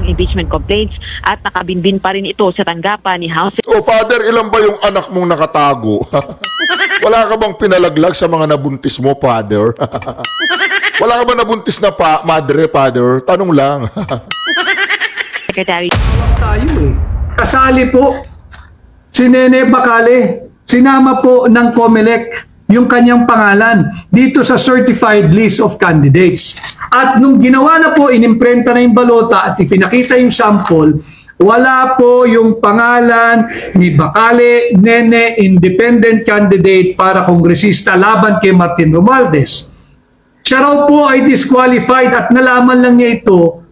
impeachment complaints at nakabinbin pa rin ito sa tanggapan ni House. O Father, ilan ba yung anak mong nakatago? Wala ka bang pinalaglag sa mga nabuntis mo, Father? Wala ka ba nabuntis na madre, Father? Tanong lang. Secretary Tayo kasali po si Nene Bacale, sinama po ng COMELEC yung kanyang pangalan dito sa certified list of candidates. At nung ginawa na po, inimprenta na yung balota at ipinakita yung sample, wala po yung pangalan ni Bacale Nene, independent candidate para kongresista laban kay Martin Romualdez. Siya raw po ay disqualified at nalaman lang niya ito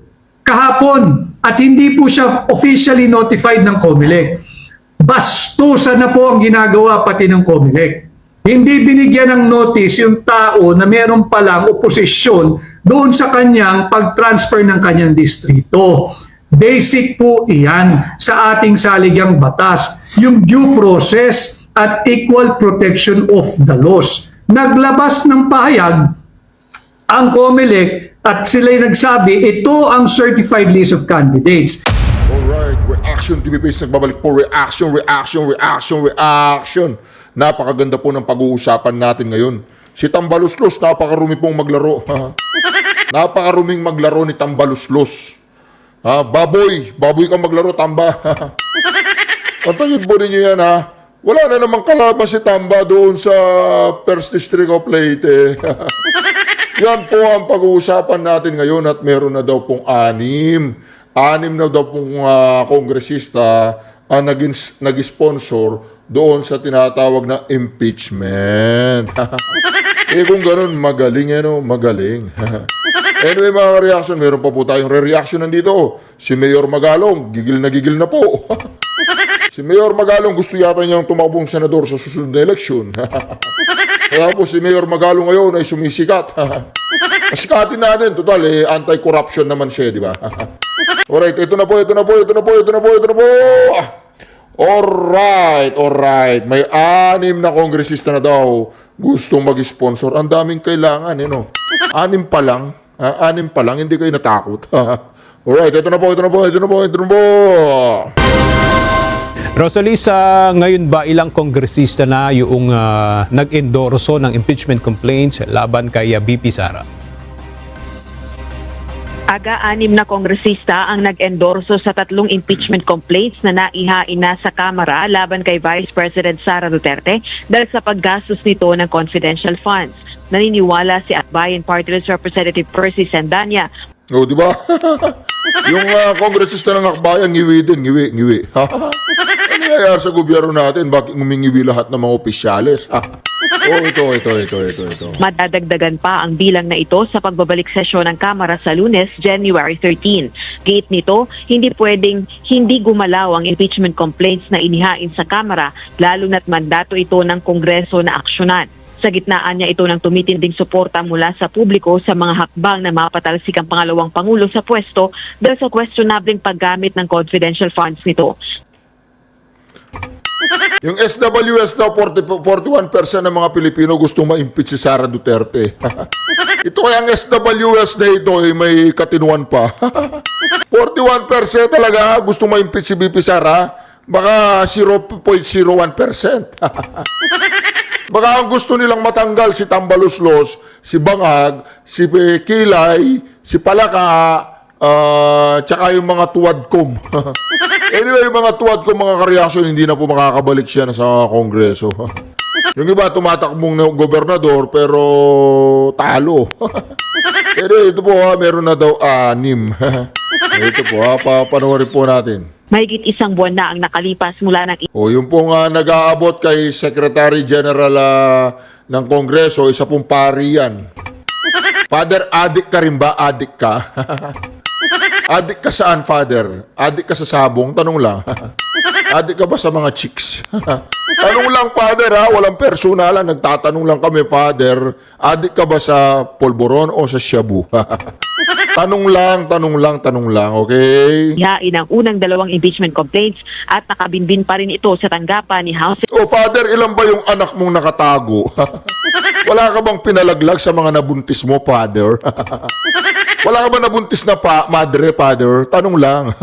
kahapon at hindi po siya officially notified ng COMELEC. Bastusan na po ang ginagawa pati ng COMELEC. Hindi binigyan ng notice yung tao na meron palang oposisyon doon sa kanyang pag-transfer ng kanyang distrito. Basic po iyan sa ating saligang batas, yung due process at equal protection of the laws. Naglabas ng pahayag ang COMELEC at sila'y nagsabi, ito ang certified list of candidates. Alright, Reaction TV Base nagbabalik po. Reaction. Napakaganda po ng pag-uusapan natin ngayon. Si Tambaluslos, napakarumi pong maglaro. Napakaruming maglaro ni Tambaluslos. Baboy kang maglaro, Tamba. Pantagin po ninyo yan, ha. Wala na namang kalaban si Tamba doon sa First District of Leyte. Yan po ang pag-uusapan natin ngayon at meron na daw pong anim na daw pong kongresista ang nag-sponsor doon sa tinatawag na impeachment. Kung ganun, magaling. Anyway mga reaction, meron pa po tayong re-reaction nandito. Si Mayor Magalong, gigil na po. Si Mayor Magalong gusto yata niyang tumakbong senador sa susunod na eleksyon. Kaya po si Mayor Magalong ngayon ay sumisikat. Pasikatin natin, total anti-corruption naman siya, di ba? Alright, ito na po. Alright. May 6 na kongresista na daw gustong mag-sponsor. Ang daming kailangan, no? 6 pa lang. 6 pa lang, hindi kayo natakot. Alright, ito na po. Rosalisa, ngayon ba ilang kongresista na yung nag-endorso ng impeachment complaints laban kay BP Sara? Aga 6 na kongresista ang nag-endorso sa 3 impeachment complaints na naihain na sa Kamara laban kay Vice President Sara Duterte dahil sa paggastos nito ng confidential funds. Naniniwala si Akbayan Party List Representative Percy Sandanya. O, di ba? Yung kongresista ng Akbayan, ngiwi. Ano nangyayari sa gobyerno natin? Bakit ngumingiwi lahat ng mga opisyales? Ito. Madadagdagan pa ang bilang na ito sa pagbabalik sesyon ng Kamara sa Lunes, January 13. Gate nito, hindi pwedeng hindi gumalaw ang impeachment complaints na inihain sa Kamara, lalo na't mandato ito ng Kongreso na aksyonan. Sa gitnaan niya ito ng tumitinding suporta mula sa publiko sa mga hakbang na mapatalsik ang pangalawang Pangulo sa pwesto dahil sa questionableng paggamit ng confidential funds nito. Yung SWS daw, 41% ng mga Pilipino gustong ma-impeach si Sara Duterte. Ito kayang SWS na ito ay may katinuan pa. 41% talaga gustong ma-impeach si BP Sara. Baka 0.01%. Baka ang gusto nilang matanggal si Tambaluslos, si Bangag, si Kilay, si Palaka, tsaka yung mga tuwadkom. Anyway, yung mga tuwadkom, mga kareaksyon, hindi na po makakabalik siya sa Kongreso. Yung iba tumatakbong na gobernador pero talo. Pero ito po meron na daw 6. Ito po panoorin po natin. Mahigit 1 buwan na ang nakalipas mula ng Yung pong nag-aabot kay Secretary General ng Kongreso, isa pong pari yan. Father, adik ka rin ba? Adik ka? Adik ka saan, Father? Adik ka sa sabong? Tanong lang. Adik ka ba sa mga chicks? Tanong lang, Father, ha? Walang personalan. Nagtatanong lang kami, Father. Adik ka ba sa polboron o sa shabu? Tanong lang, okay? Ihain ang unang 2 impeachment complaints at nakabinbin pa rin ito sa tanggapan ni House. Father, ilan ba yung anak mong nakatago? Wala ka bang pinalaglag sa mga nabuntis mo, Father? Wala ka ba nabuntis na madre, father? Tanong lang.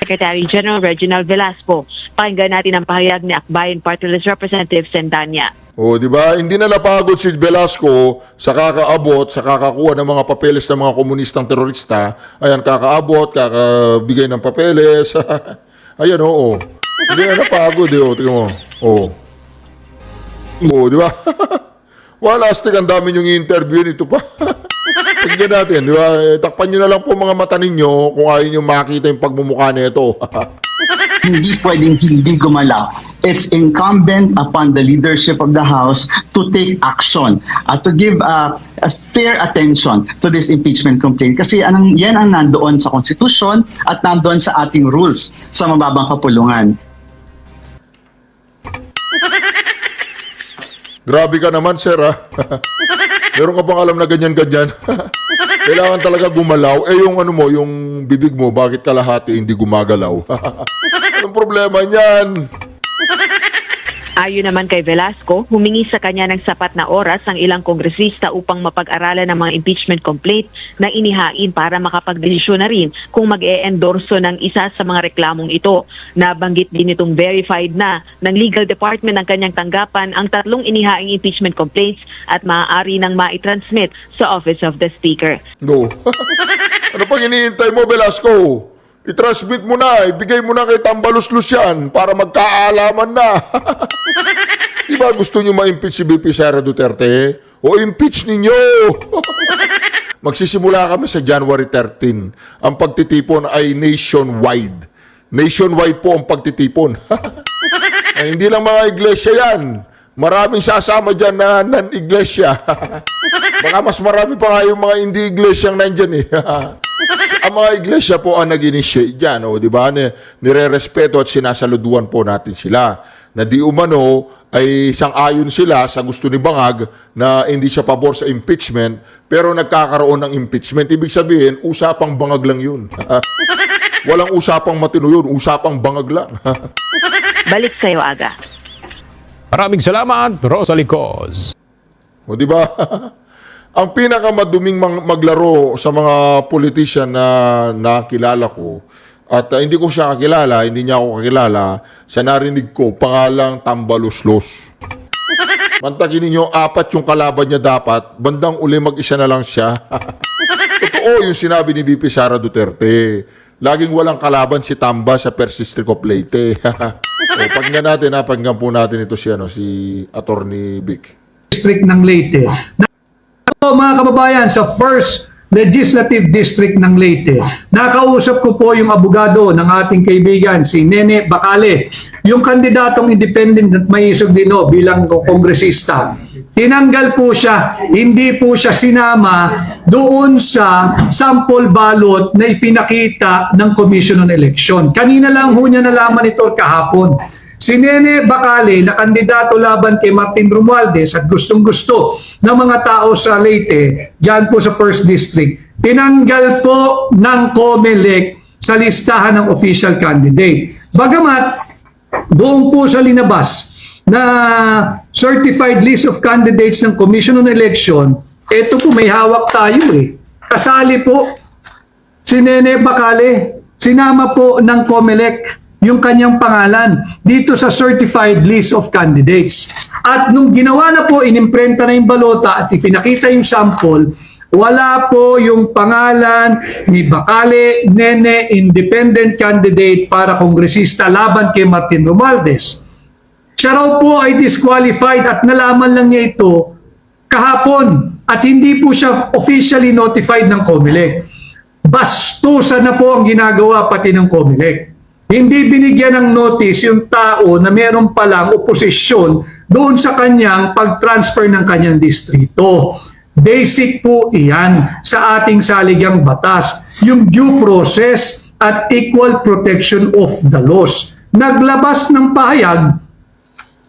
Secretary General Reginald Velasco. Pakinggan natin ang pahayag ni Akbayan Party List Representative Sendanya. O, di ba? Hindi na napagod si Velasco sa kakaabot, sa kakakuha ng mga papeles ng mga komunistang terorista. Ayan, kakaabot, kakabigay ng papeles. Ayan, oo. Hindi na napagod, tingnan mo. Oo. Oo, di ba? Wala, astig, ang dami yung interview nito pa. Tignan natin, di ba? Takpan nyo na lang po mga mata ninyo kung ayaw nyo makita yung pagmumukha nito. Hindi pwedeng hindi gumalaw. It's incumbent upon the leadership of the House to take action at to give a fair attention to this impeachment complaint kasi yan ang nandoon sa Constitution at nandoon sa ating rules sa mababang kapulungan. Grabe ka naman, sir, ha? Meron ka bang alam na ganyan-ganyan? Kailangan talaga gumalaw. Yung yung bibig mo, bakit kalahati hindi gumagalaw? Anong problema niyan? Ayon naman kay Velasco, humingi sa kanya ng sapat na oras ang ilang kongresista upang mapag-aralan ng mga impeachment complaint na inihain para makapagdesisyon na rin kung mag-e-endorso ng isa sa mga reklamong ito. Nabanggit din itong verified na ng legal department ng kanyang tanggapan ang tatlong inihaing impeachment complaints at maaari nang ma-transmit sa Office of the Speaker. No. Ano pang iniintay mo, Velasco? I-transmit mo na, ibigay mo na kay Tambaluslos yan para magkaalaman na. Diba gusto nyo ma-impeach si VP Sara Duterte? O impeach ninyo! Magsisimula kami sa January 13. Ang pagtitipon ay nationwide. Nationwide po ang pagtitipon. Ay, hindi lang mga iglesia yan. Maraming sasama dyan na non-iglesia. Baka mas marami pa nga yung mga hindi iglesyang nandyan eh. Ang mga iglesia po ang nag-initiate dyan, di ba? Nire-respeto at sinasaluduan po natin sila. Na di umano ay sang-ayon sila sa gusto ni Bangag na hindi siya pabor sa impeachment, pero nagkakaroon ng impeachment. Ibig sabihin, usapang Bangag lang yun. Walang usapang matino yun, usapang Bangag lang. Balik sa'yo, Aga. Maraming salamat, Rosalie Coz. O di ba? Ang pinakamaduming maglaro sa mga politician na nakilala ko, at hindi ko siya kakilala, hindi niya ako kakilala, sa narinig ko, pangalang Tambaluslos. Mantakin ninyo, 4 yung kalaban niya dapat, bandang uli mag-isa na lang siya. Totoo yung sinabi ni VP Sara Duterte. Laging walang kalaban si Tamba sa First District of Leyte. Pakinggan natin, pakinggan po natin ito si Attorney Vic. District ng Leyte. Mga kababayan, sa First Legislative District ng Leyte, nakausap ko po yung abogado ng ating kaibigan, si Nene Bacale, yung kandidatong independent at may isugdino bilang kongresista. Tinanggal po siya, hindi po siya sinama doon sa sample ballot na ipinakita ng Commission on Election. Kanina lang ho niya nalaman ito kahapon. Si Nene Bacale na kandidato laban kay Martin Romualdez at gustong-gusto ng mga tao sa Leyte, dyan po sa First District, tinanggal po ng COMELEC sa listahan ng official candidate. Bagamat doon po sa linabas na certified list of candidates ng Commission on Election, ito po may hawak tayo eh. Kasali po si Nene Bacale, sinama po ng COMELEC yung kanyang pangalan dito sa certified list of candidates. At nung ginawa na po, inimprenta na yung balota at ipinakita yung sample, wala po yung pangalan ni Bacale Nene, independent candidate para kongresista laban kay Martin Romualdez. Siya raw po ay disqualified at nalaman lang niya ito kahapon at hindi po siya officially notified ng COMELEC. Bastusan na po ang ginagawa pati ng COMELEC. Hindi binigyan ng notice yung tao na meron palang oposisyon doon sa kanyang pag-transfer ng kanyang distrito. Basic po iyan sa ating saligang batas, yung due process at equal protection of the laws. Naglabas ng pahayag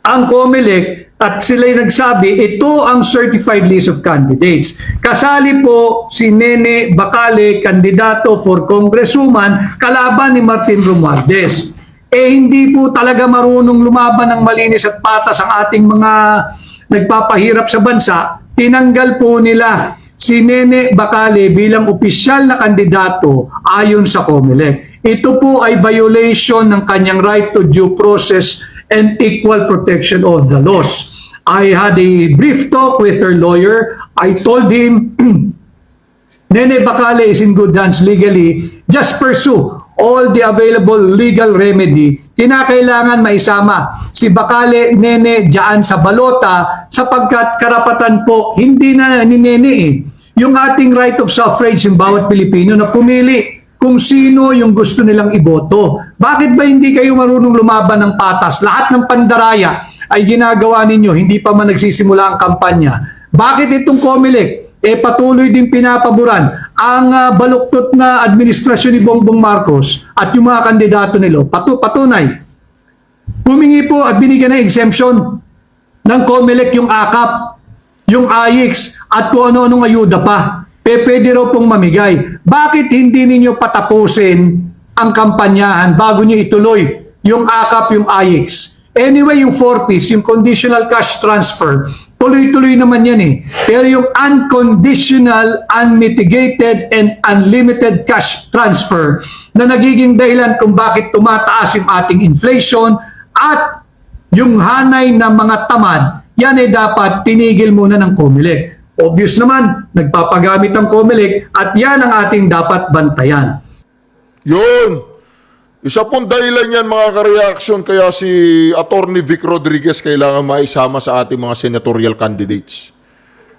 ang COMELEC at sila'y nagsabi, ito ang certified list of candidates. Kasali po si Nene Bacale, kandidato for congresswoman, kalaban ni Martin Romualdez. Hindi po talaga marunong lumaban ng malinis at patas ang ating mga nagpapahirap sa bansa. Tinanggal po nila si Nene Bacale bilang opisyal na kandidato ayon sa COMELEC. Ito po ay violation ng kanyang right to due process and equal protection of the laws. I had a brief talk with her lawyer. I told him, Nene Bacale is in good hands legally. Just pursue all the available legal remedy. Kinakailangan maisama si Bacale, Nene, dyan sa balota sapagkat karapatan po hindi na ni Nene yung ating right of suffrage ng bawat Pilipino na pumili kung sino yung gusto nilang iboto. Bakit ba hindi kayo marunong lumaban ng patas? Lahat ng pandaraya ay ginagawa ninyo, hindi pa man nagsisimula ang kampanya. Bakit itong COMELEC patuloy din pinapaboran ang baluktot na administrasyon ni Bongbong Marcos at yung mga kandidato nila? Patunay. Humingi po at binigyan ng exemption ng COMELEC yung AKAP, yung AIX at kung ano-anong ayuda pa. Pwede raw pong mamigay. Bakit hindi ninyo patapusin ang kampanyahan bago nyo ituloy yung AKAP, yung AIX? Anyway, yung 40s, yung conditional cash transfer, tuloy-tuloy naman yan Pero yung unconditional, unmitigated, and unlimited cash transfer na nagiging dahilan kung bakit tumataas yung ating inflation at yung hanay ng mga tamad, yan dapat tinigil muna ng COMELEC. Obvious naman, nagpapagamit ang COMELEC at yan ang ating dapat bantayan. Yun! Isa pong dahilan yan mga ka-reaction kaya si Attorney Vic Rodriguez kailangan maisama sa ating mga senatorial candidates.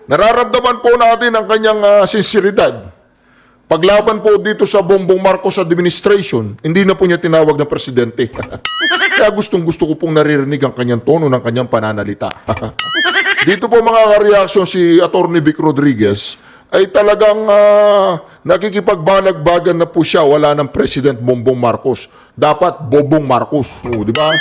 Nararamdaman po natin ang kanyang sinseridad. Paglaban po dito sa Bongbong Marcos administration, hindi na po niya tinawag na presidente. Kaya gustong-gusto ko pong naririnig ang kanyang tono ng kanyang pananalita. Dito po mga ka-reaction si Attorney Vic Rodriguez ay talagang nakikipagbanagbagan na po siya. Wala ng President Bongbong Marcos. Dapat Bobong Marcos. Di ba?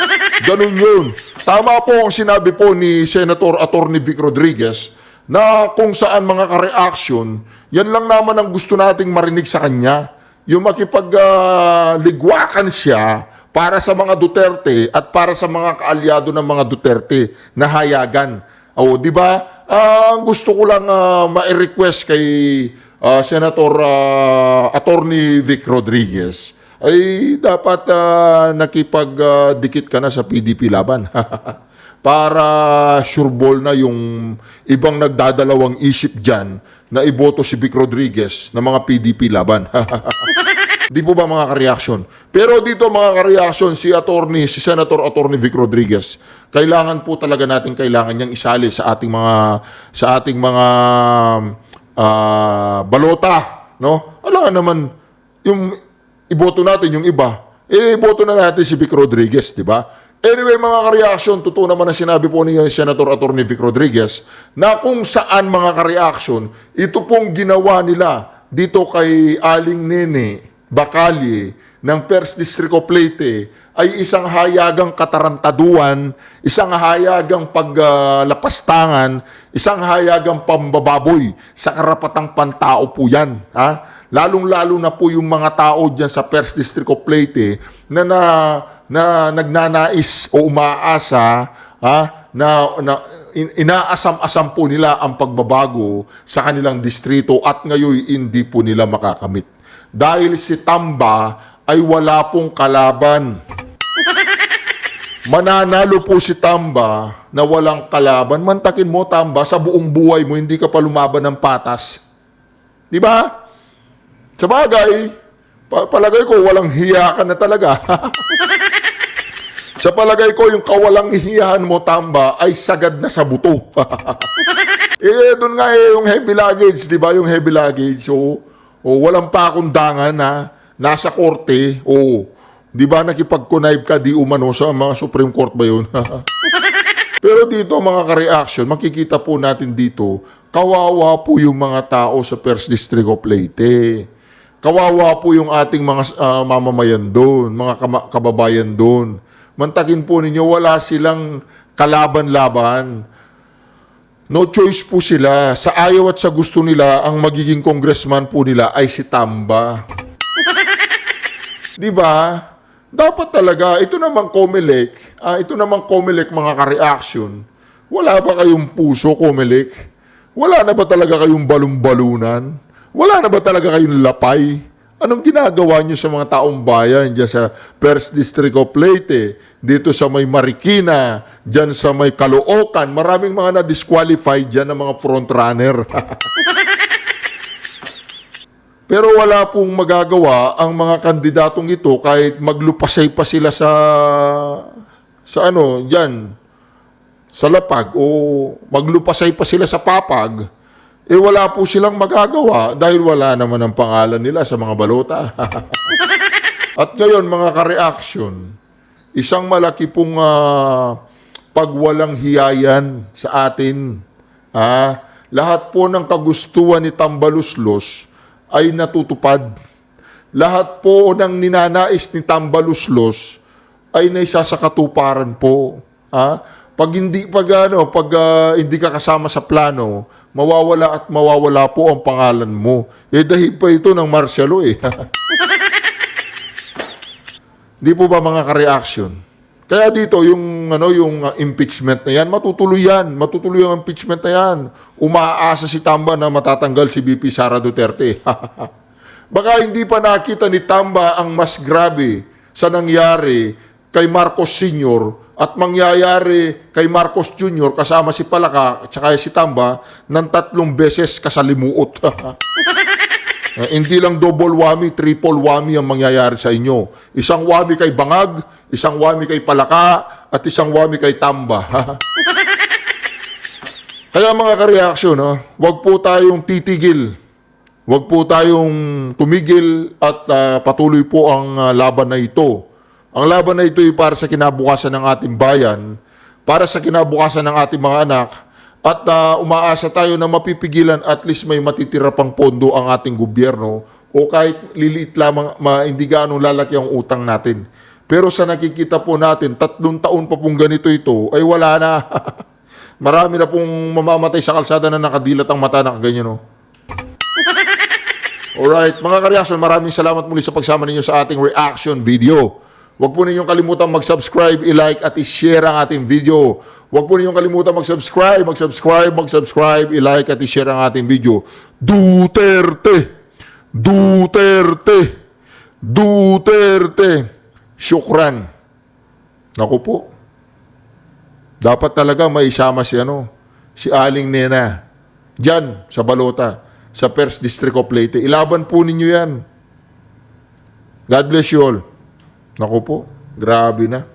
Ganun yun. Tama po ang sinabi po ni Senator Attorney Vic Rodriguez na kung saan mga ka-reaction, yan lang naman ang gusto nating marinig sa kanya. Yung makipagligwakan siya para sa mga Duterte at para sa mga kaalyado ng mga Duterte na hayagan. Di ba? Gusto ko lang ma-request kay Senator Attorney Vic Rodriguez ay dapat nakipagdikit ka na sa PDP laban. Para sureball na yung ibang nagdadalawang isip dyan na iboto si Vic Rodriguez na mga PDP laban. Di po ba mga ka-reaction? Pero dito mga ka-reaction, si Senator Attorney Vic Rodriguez, kailangan po talaga natin niyang isali sa ating mga balota, no? Alam naman yung iboto natin yung iba. Iboto na natin si Vic Rodriguez, di ba? Anyway mga ka-reaction, totoo naman ang sinabi po ni Senator Attorney Vic Rodriguez na kung saan mga ka-reaction, ito pong ginawa nila dito kay Aling Nene Bacale ng 1st District of Leyte ay isang hayagang katarantaduan, isang hayagang paglapastangan, isang hayagang pambababoy sa karapatang pantao po yan. Lalong-lalo na po yung mga tao dyan sa 1st District of Leyte na nagnanais o umaasa inaasam-asam po nila ang pagbabago sa kanilang distrito at ngayon hindi po nila makakamit. Dahil si Tamba ay wala pong kalaban. Mananalo po si Tamba na walang kalaban. Mantakin mo, Tamba, sa buong buhay mo, hindi ka pa lumaban ng patas. Di ba? Sa bagay, palagay ko, walang hiya ka na talaga. Sa palagay ko, yung kawalang hiyahan mo, Tamba, ay sagad na sa buto. Doon nga yung heavy luggage, di ba? Yung heavy luggage, walang pakundangan na nasa korte, di ba nakipag-connive ka di umano sa mga Supreme Court ba yun? Pero dito mga ka-reaction, makikita po natin dito, kawawa po yung mga tao sa 1st District of Leyte. Kawawa po yung ating mga mamamayan doon, mga kababayan doon. Mantakin po ninyo, wala silang kalaban-laban. No choice po sila. Sa ayaw at sa gusto nila, ang magiging congressman po nila ay si Tamba. Di ba? Dapat talaga, ito namang COMELEC mga ka-reaction. Wala ba kayong puso, COMELEC? Wala na ba talaga kayong balon-balunan? Wala na ba talaga kayong lapay? Anong ginagawa niyo sa mga taong bayan dyan sa First District of Leyte, dito sa may Marikina, dyan sa may Caloocan? Maraming mga na-disqualified dyan ng mga frontrunner. Pero wala pong magagawa ang mga kandidatong ito kahit maglupasay pa sila sa ano, dyan, sa lapag o maglupasay pa sila sa papag, wala po silang magagawa dahil wala naman ang pangalan nila sa mga balota. At ngayon, mga ka-reaction, isang malaki pong pagwalang hiyayan sa atin. Lahat po ng kagustuhan ni Tambaluslos ay natutupad. Lahat po ng ninanais ni Tambaluslos ay naisasakatuparan po. Pag hindi ka kasama sa plano, mawawala at mawawala po ang pangalan mo. Dahil pa ito ng Marcialo Di po ba mga ka-reaction? Kaya dito yung impeachment na yan, matutuloy ang impeachment na yan. Umaasa si Tamba na matatanggal si VP Sara Duterte. Baka hindi pa nakita ni Tamba ang mas grabe sa nangyari kay Marcos Sr. at mangyayari kay Marcos Jr. kasama si Palaka at saka si Tamba ng 3 beses kasalimuot. Hindi lang double whammy, triple whammy ang mangyayari sa inyo. Isang whammy kay Bangag, isang whammy kay Palaka, at isang whammy kay Tamba. Kaya mga ka-reaction, wag po tayong titigil. Wag po tayong tumigil at patuloy po ang laban na ito. Ang laban na ito ay para sa kinabukasan ng ating bayan, para sa kinabukasan ng ating mga anak, at umaasa tayo na mapipigilan at least may matitira pang pondo ang ating gobyerno o kahit liliit lamang, hindi gaano lalaki ang utang natin. Pero sa nakikita po natin, 3 taon pa pong ganito ito, ay wala na. Marami na pong mamamatay sa kalsada na nakadilat ang mata na ganyan. Alright, mga ka-reaction, maraming salamat muli sa pagsama ninyo sa ating reaction video. Huwag po ninyong kalimutan mag-subscribe, i-like at i-share ang ating video. Huwag po ninyong kalimutan mag-subscribe, i-like at i-share ang ating video. Duterte! Duterte! Duterte! Syukran. Naku po. Dapat talaga maisama si Aling Nena. Diyan, sa balota, sa First District of Leyte. Ilaban po ninyo yan. God bless you all. Naku po, grabe na.